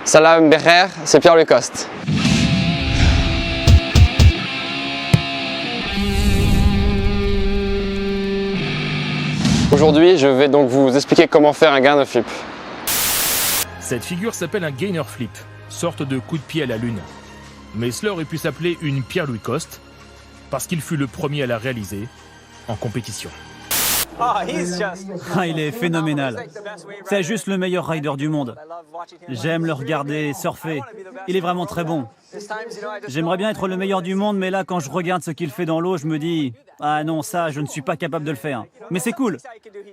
Salam Becher, c'est Pierre-Louis Coste. Aujourd'hui, je vais donc vous expliquer comment faire un gainer flip. Cette figure s'appelle un gainer flip, sorte de coup de pied à la lune. Mais cela aurait pu s'appeler une Pierre-Louis Coste, parce qu'il fut le premier à la réaliser en compétition. Il est phénoménal. C'est juste le meilleur rider du monde. J'aime le regarder surfer. Il est vraiment très bon. J'aimerais bien être le meilleur du monde, mais là, quand je regarde ce qu'il fait dans l'eau, je me dis « Ah non, ça, je ne suis pas capable de le faire. » Mais c'est cool.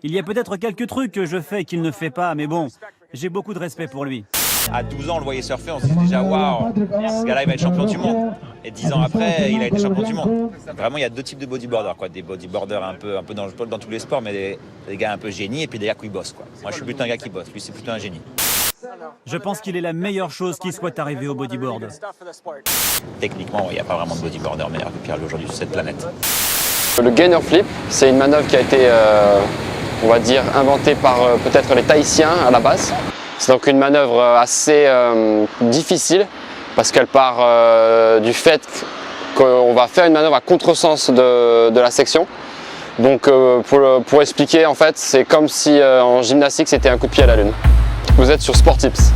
Il y a peut-être quelques trucs que je fais qu'il ne fait pas, mais bon, j'ai beaucoup de respect pour lui. À 12 ans, on le voyait surfer, on se disait déjà waouh, ce gars-là il va être champion du monde. Et 10 ans après, il a été champion du monde. Vraiment, il y a deux types de bodyboarders, quoi. Des bodyboarders un peu dans tous les sports, mais des gars un peu génies et puis des gars qui bossent, quoi. Moi, je suis plutôt un gars qui bosse, lui, c'est plutôt un génie. Je pense qu'il est la meilleure chose qui soit arrivée au bodyboard. Techniquement, il n'y a pas vraiment de bodyboarder meilleur que Pierre aujourd'hui sur cette planète. Le gainer flip, c'est une manœuvre qui a été, on va dire, inventée par peut-être les Tahitiens à la base. C'est donc une manœuvre assez difficile parce qu'elle part du fait qu'on va faire une manœuvre à contresens de la section. Donc pour expliquer, en fait, c'est comme si en gymnastique c'était un coup de pied à la lune. Vous êtes sur Sport Tips.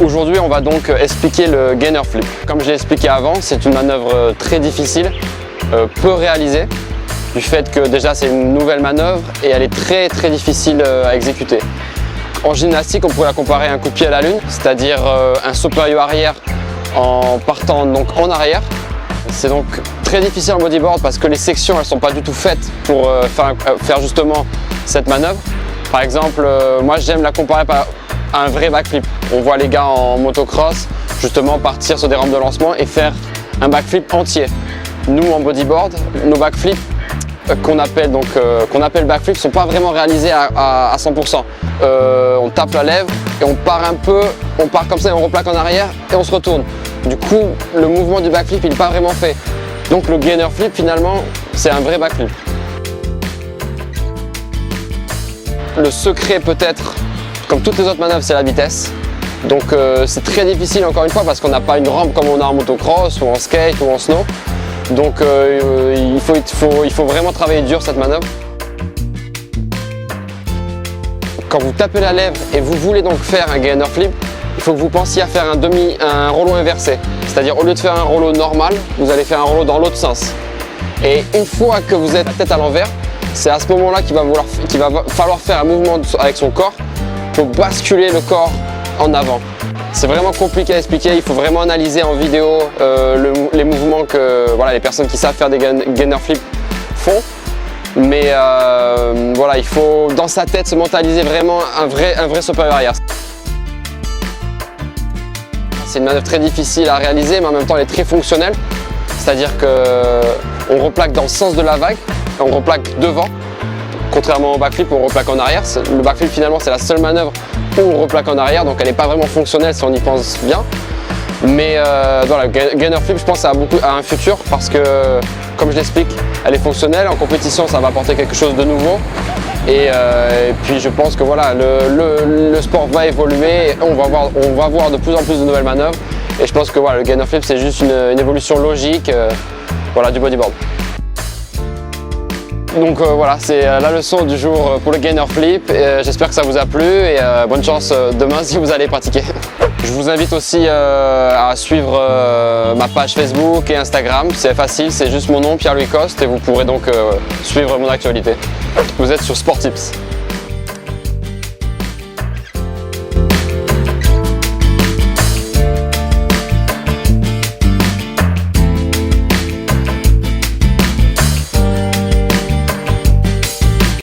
Aujourd'hui, on va donc expliquer le gainer flip. Comme j'ai expliqué avant, c'est une manœuvre très difficile, peu réalisée, du fait que déjà c'est une nouvelle manœuvre et elle est très difficile à exécuter. En gymnastique, on pourrait la comparer à un coup de pied à la lune, c'est-à-dire un saut périlleux arrière en partant donc en arrière. C'est donc très difficile en bodyboard parce que les sections elles sont pas du tout faites pour faire justement cette manœuvre. Par exemple, moi j'aime la comparer à un vrai backflip. On voit les gars en motocross justement partir sur des rampes de lancement et faire un backflip entier. Nous en bodyboard, nos backflips qu'on appelle backflip sont pas vraiment réalisés à 100%. On tape la lèvre et on part comme ça et on replaque en arrière et on se retourne. Du coup, le mouvement du backflip il n'est pas vraiment fait. Donc le gainer flip finalement c'est un vrai backflip. Le secret peut-être, comme toutes les autres manœuvres, c'est la vitesse. Donc c'est très difficile encore une fois parce qu'on n'a pas une rampe comme on a en motocross ou en skate ou en snow. Donc il faut vraiment travailler dur cette manœuvre. Quand vous tapez la lèvre et vous voulez donc faire un gainer flip, il faut que vous pensiez à faire un rollo inversé. C'est-à-dire au lieu de faire un rollo normal, vous allez faire un rollo dans l'autre sens. Et une fois que vous êtes la tête à l'envers, c'est à ce moment-là qu'il va falloir faire un mouvement avec son corps pour basculer le corps en avant. C'est vraiment compliqué à expliquer, il faut vraiment analyser en vidéo les mouvements que les personnes qui savent faire des gainer flip font. Mais voilà, il faut dans sa tête se mentaliser vraiment un vrai saut périlleux arrière. C'est une manœuvre très difficile à réaliser mais en même temps elle est très fonctionnelle. C'est-à-dire qu'on replaque dans le sens de la vague, on replaque devant. Contrairement au backflip où on replaque en arrière, le backflip finalement c'est la seule manœuvre où on replaque en arrière, donc elle n'est pas vraiment fonctionnelle si on y pense bien. Mais voilà, gainer flip je pense à un futur parce que comme je l'explique, elle est fonctionnelle, en compétition ça va apporter quelque chose de nouveau. Et puis je pense que voilà, le sport va évoluer, et on va voir de plus en plus de nouvelles manœuvres. Et je pense que voilà, le gainer flip c'est juste une évolution logique du bodyboard. Donc voilà, c'est la leçon du jour pour le gainer flip. J'espère que ça vous a plu et bonne chance demain si vous allez pratiquer. Je vous invite aussi à suivre ma page Facebook et Instagram. C'est facile, c'est juste mon nom, Pierre-Louis Coste, et vous pourrez donc suivre mon actualité. Vous êtes sur Sport Tips.